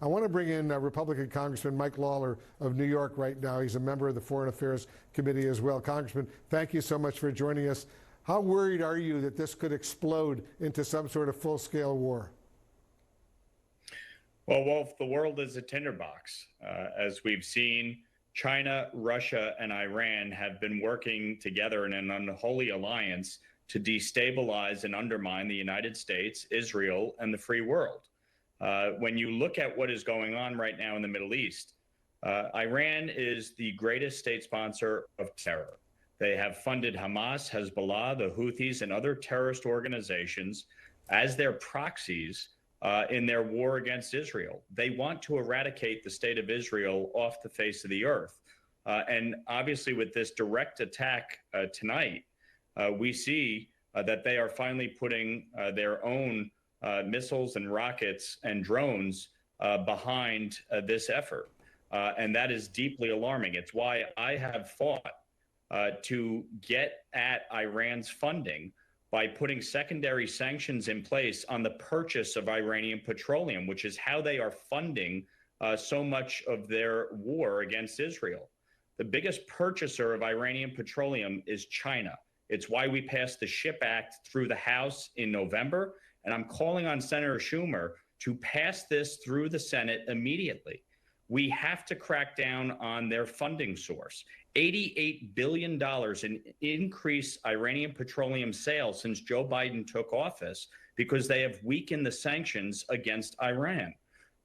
I want to bring in Republican Congressman Mike Lawler of New York right now. He's a member of the Foreign Affairs Committee as well. Congressman, thank you so much for joining us. How worried are you that this could explode into some sort of full-scale war? Well, Wolf, the world is a tinderbox. As we've seen, China, Russia, and Iran have been working together in an unholy alliance to destabilize and undermine the United States, Israel, and the free world. When you look at what is going on right now in the Middle East, Iran is the greatest state sponsor of terror. They have funded Hamas, Hezbollah, the Houthis, and other terrorist organizations as their proxies in their war against Israel. They want to eradicate the state of Israel off the face of the earth. And obviously, with this direct attack tonight, we see that they are finally putting their own missiles and rockets and drones behind this effort. And that is deeply alarming. It's why I have fought to get at Iran's funding by putting secondary sanctions in place on the purchase of Iranian petroleum, which is how they are funding so much of their war against Israel. The biggest purchaser of Iranian petroleum is China. It's why we passed the SHIP Act through the House in November, and I'm calling on Senator Schumer to pass this through the Senate immediately. We have to crack down on their funding source. $88 billion in increased Iranian petroleum sales since Joe Biden took office because they have weakened the sanctions against Iran.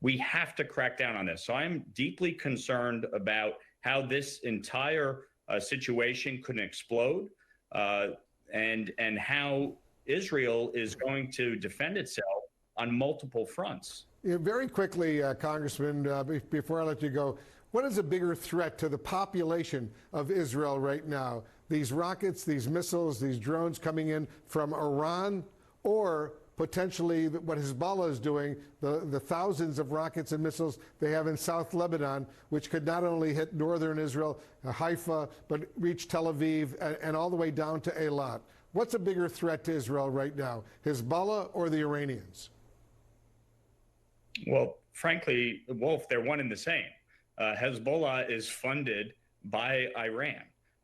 We have to crack down on this. So I'm deeply concerned about how this entire situation could explode and how Israel is going to defend itself on multiple fronts. Yeah, very quickly, Congressman, before I let you go, what is a bigger threat to the population of Israel right now? These rockets, these missiles, these drones coming in from Iran, or potentially what Hezbollah is doing, the thousands of rockets and missiles they have in South Lebanon, which could not only hit northern Israel, Haifa, but reach Tel Aviv and all the way down to Eilat. What's a bigger threat to Israel right now, Hezbollah or the Iranians? Well, frankly, Wolf, they're one and the same. Hezbollah is funded by Iran.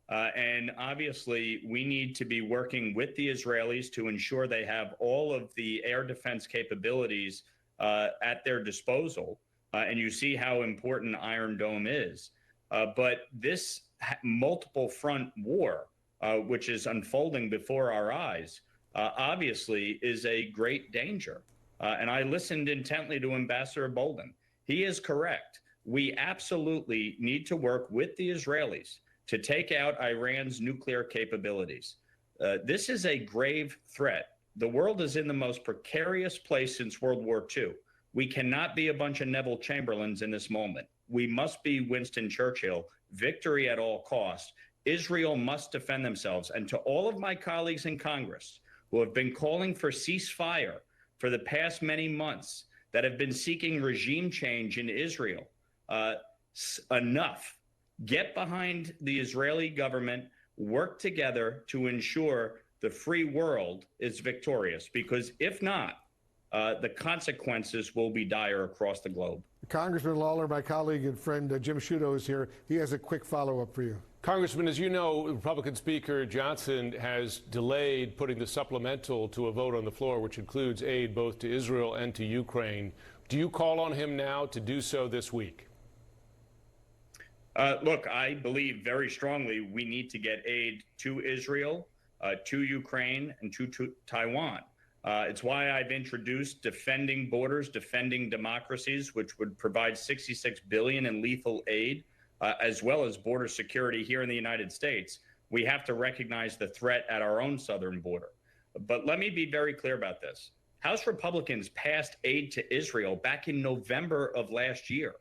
And obviously, we need to be working with the Israelis to ensure they have all of the air defense capabilities at their disposal. And you see how important Iron Dome is. But this multiple front war, which is unfolding before our eyes, obviously is a great danger. And I listened intently to Ambassador Bolden. He is correct. We absolutely need to work with the Israelis to take out Iran's nuclear capabilities. This is a grave threat. The world is in the most precarious place since World War II. We cannot be a bunch of Neville Chamberlains in this moment. We must be Winston Churchill, victory at all costs. Israel must defend themselves. And to all of my colleagues in Congress who have been calling for ceasefire for the past many months, that have been seeking regime change in Israel, enough. Get behind the Israeli government, work together to ensure the free world is victorious, because if not, the consequences will be dire across the globe. Congressman Lawler, my colleague and friend Jim Sciutto is here. He has a quick follow-up for you. Congressman, as you know, Republican Speaker Johnson has delayed putting the supplemental to a vote on the floor, which includes aid both to Israel and to Ukraine. Do you call on him now to do so this week? Look, I believe very strongly we need to get aid to Israel, to Ukraine, and to Taiwan. It's why I've introduced Defending Borders, Defending Democracies, which would provide $66 billion in lethal aid, as well as border security here in the United States. We have to recognize the threat at our own southern border. But let me be very clear about this. House Republicans passed aid to Israel back in November of last year.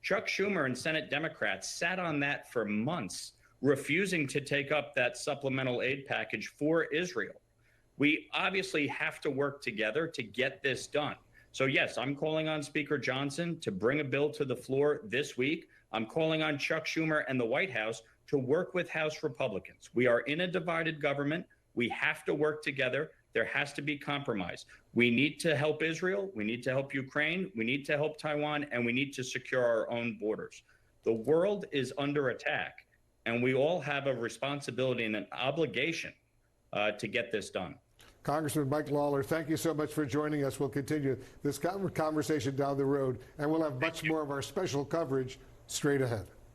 Chuck Schumer and Senate Democrats sat on that for months, refusing to take up that supplemental aid package for Israel. We obviously have to work together to get this done. So yes, I'm calling on Speaker Johnson to bring a bill to the floor this week. I'm calling on Chuck Schumer and the White House to work with House Republicans. We are in a divided government. We have to work together There has to be compromise. We need to help Israel. We need to help Ukraine. We need to help Taiwan, and we need to secure our own borders. The world is under attack, and we all have a responsibility and an obligation to get this done. Congressman Mike Lawler, thank you so much for joining us. We'll continue this conversation down the road, and we'll have much more of our special coverage straight ahead.